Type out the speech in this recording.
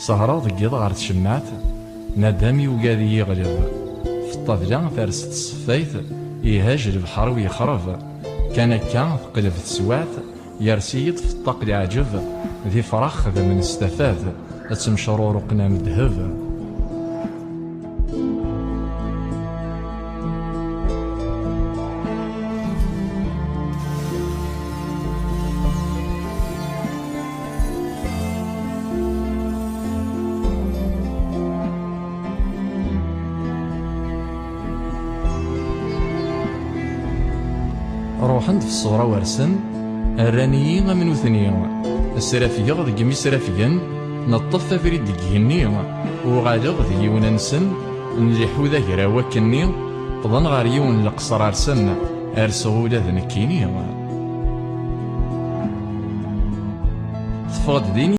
سهرة ضيض غار تشمعت نادام يوقادي يغلب في الطبلة ترست الصفايت يهاج البحر ويخرب كان كان تقلب تسوات يرسيد في الطاق العجب ذي فرخ ذا من استفاد تمشرور قنام ذهب. روحن في الصورة ورسن الرانيين من وثنيا السرافية ضد جمي سرافيا نطف فريد دقيني وغالغ ذي وننسن نلحو ذا هرا وكني قضن غار يون لقصر ارسن ارسغو ذا ذنكيني تفقد ديني